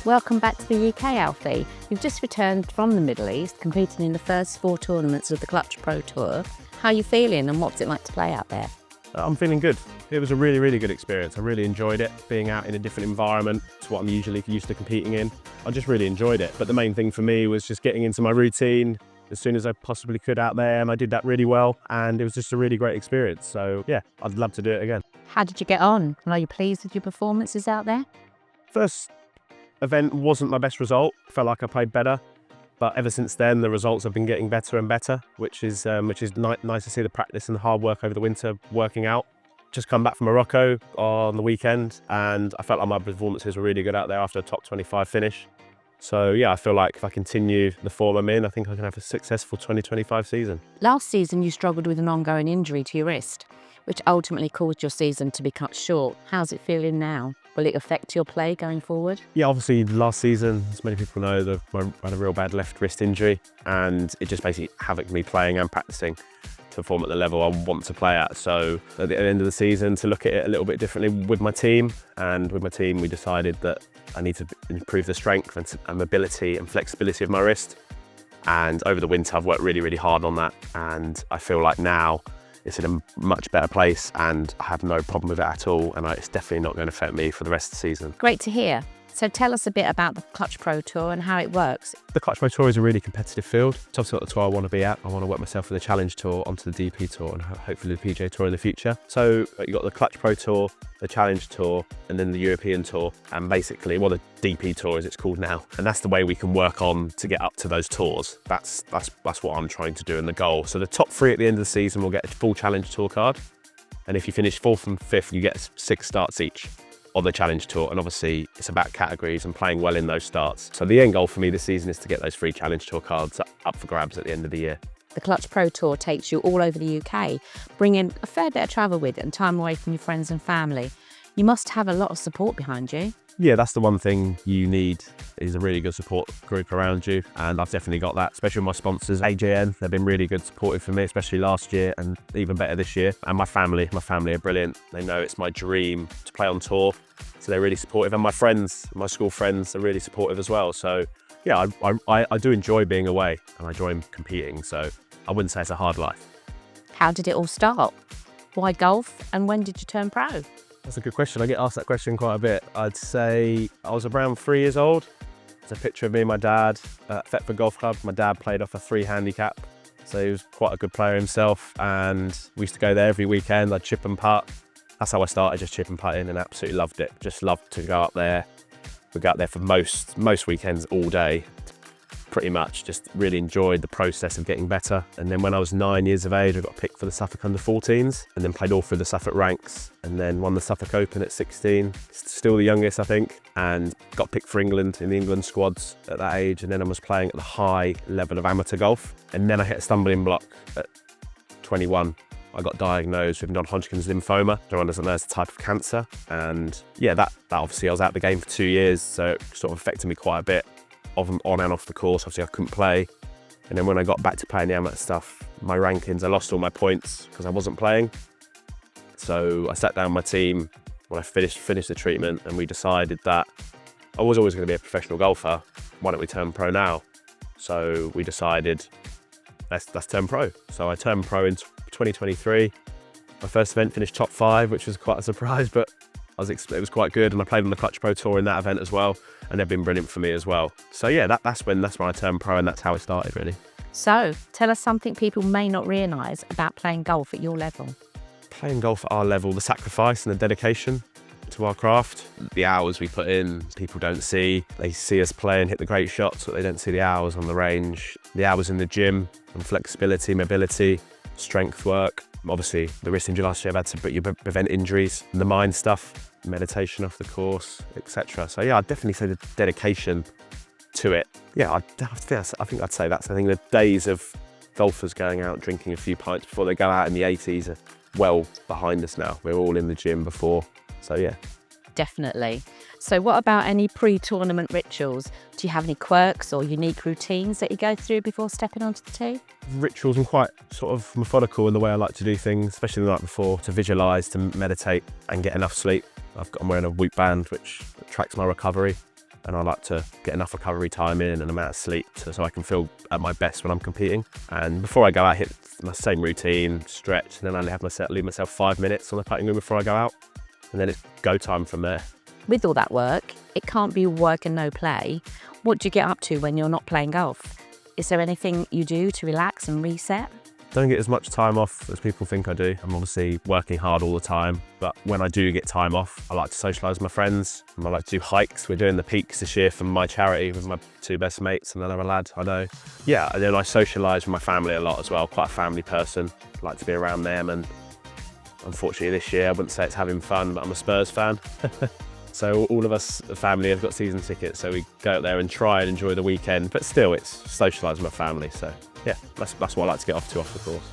Welcome back to the UK, Alfie. You've just returned from the Middle East, competing in the first 4 tournaments of the Clutch Pro Tour. How are you feeling and what's it like to play out there? I'm feeling good. It was a really, really good experience. I really enjoyed it, being out in a different environment to what I'm usually used to competing in. I just really enjoyed it. But the main thing for me was just getting into my routine as soon as I possibly could out there, and I did that really well, and it was just a really great experience. So yeah, I'd love to do it again. How did you get on? And are you pleased with your performances out there? First event wasn't my best result. Felt like I played better. But ever since then, the results have been getting better and better, which is nice to see the practice and the hard work over the winter working out. Just come back from Morocco on the weekend, and I felt like my performances were really good out there after a top 25 finish. So yeah, I feel like if I continue the form I'm in, I think I can have a successful 2025 season. Last season, you struggled with an ongoing injury to your wrist, which ultimately caused your season to be cut short. How's it feeling now? Will it affect your play going forward? Yeah, obviously last season, as many people know, I had a real bad left wrist injury, and it just basically havocked me playing and practicing to perform at the level I want to play at. So at the end of the season, to look at it a little bit differently with my team, we decided that I need to improve the strength and mobility and flexibility of my wrist. And over the winter, I've worked really, really hard on that. And I feel like now it's in a much better place, and I have no problem with it at all. And it's definitely not going to affect me for the rest of the season. Great to hear. So tell us a bit about the Clutch Pro Tour and how it works. The Clutch Pro Tour is a really competitive field. It's obviously not the tour I want to be at. I want to work myself for the Challenge Tour, onto the DP Tour, and hopefully the PJ Tour in the future. So you've got the Clutch Pro Tour, the Challenge Tour, and then the European Tour, and basically, the DP Tour as it's called now. And that's the way we can work on to get up to those tours. That's what I'm trying to do, and the goal. So the top 3 at the end of the season will get a full Challenge Tour card. And if you finish 4th and 5th, you get 6 starts each on the Challenge Tour, and obviously it's about categories and playing well in those starts. So the end goal for me this season is to get those 3 Challenge Tour cards up for grabs at the end of the year. The Clutch Pro Tour takes you all over the UK, bringing a fair bit of travel with it and time away from your friends and family. You must have a lot of support behind you. Yeah, that's the one thing you need, is a really good support group around you, and I've definitely got that, especially with my sponsors. AJN, they've been really good, supportive for me, especially last year, and even better this year. And my family are brilliant. They know it's my dream to play on tour, so they're really supportive. And my friends, my school friends, are really supportive as well. So yeah, I do enjoy being away, and I enjoy competing, so I wouldn't say it's a hard life. How did it all start? Why golf, and when did you turn pro? That's a good question. I get asked that question quite a bit. I'd say I was around 3 years old. There's a picture of me and my dad at Thetford Golf Club. My dad played off a 3 handicap, so he was quite a good player himself, and we used to go there every weekend. I'd chip and putt. That's how I started, just chip and putting, and absolutely loved it. Just loved to go up there. We'd go up there for most weekends all day. Pretty much just really enjoyed the process of getting better. And then when I was 9 years of age, I got picked for the Suffolk under-14s, and then played all through the Suffolk ranks, and then won the Suffolk Open at 16, still the youngest I think, and got picked for England in the England squads at that age. And then I was playing at the high level of amateur golf, and then I hit a stumbling block at 21. I got diagnosed with non-Hodgkin's lymphoma, everyone doesn't know it's a type of cancer, and yeah, that obviously I was out of the game for 2 years, so it sort of affected me quite a bit. On and off the course, obviously I couldn't play. And then when I got back to playing the amateur stuff, my rankings, I lost all my points because I wasn't playing. So I sat down with my team when I finished the treatment, and we decided that I was always going to be a professional golfer. Why don't we turn pro now? So we decided, let's turn pro. So I turned pro in 2023. My first event finished top 5, which was quite a surprise, but it was quite good, and I played on the Clutch Pro Tour in that event as well, and they've been brilliant for me as well. So yeah, that's when I turned pro, and that's how it started really. So tell us something people may not realise about playing golf at your level. Playing golf at our level, the sacrifice and the dedication to our craft, the hours we put in, people don't see. They see us play and hit the great shots, but they don't see the hours on the range, the hours in the gym, and flexibility, mobility, strength work. Obviously, the wrist injury last year, I've had to prevent injuries, the mind stuff, meditation off the course, etc. So yeah, I'd definitely say the dedication to it. Yeah, I think I'd say that's. I think the days of golfers going out drinking a few pints before they go out in the 80s are well behind us now. We're all in the gym before, so yeah. Definitely. So what about any pre-tournament rituals? Do you have any quirks or unique routines that you go through before stepping onto the tee? Rituals, I'm quite sort of methodical in the way I like to do things, especially the night before, to visualise, to meditate and get enough sleep. I'm wearing a Whoop band which tracks my recovery. and I like to get enough recovery time in and an amount of sleep so I can feel at my best when I'm competing. And before I go out, I hit my same routine, stretch, and then I leave myself 5 minutes on the cutting room before I go out, and then it's go time from there. With all that work, it can't be work and no play. What do you get up to when you're not playing golf? Is there anything you do to relax and reset? Don't get as much time off as people think I do. I'm obviously working hard all the time, but when I do get time off, I like to socialise with my friends. I like to do hikes. We're doing the peaks this year for my charity with my 2 best mates and another lad I know. Yeah, and then I socialise with my family a lot as well. Quite a family person. I like to be around them, and unfortunately this year I wouldn't say it's having fun, but I'm a Spurs fan. So all of us, the family, have got season tickets, so we go out there and try and enjoy the weekend, but still it's socialise with my family. So yeah, that's what I like to get off the course.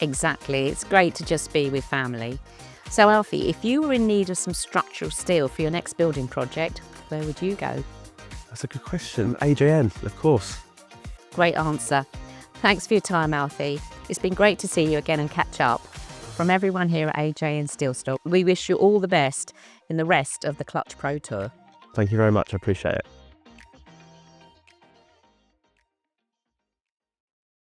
Exactly, it's great to just be with family. So Alfie, if you were in need of some structural steel for your next building project, where would you go? That's a good question. AJN, of course. Great answer. Thanks for your time, Alfie. It's been great to see you again and catch up. From everyone here at AJN Steelstock, we wish you all the best in the rest of the Clutch Pro Tour. Thank you very much, I appreciate it.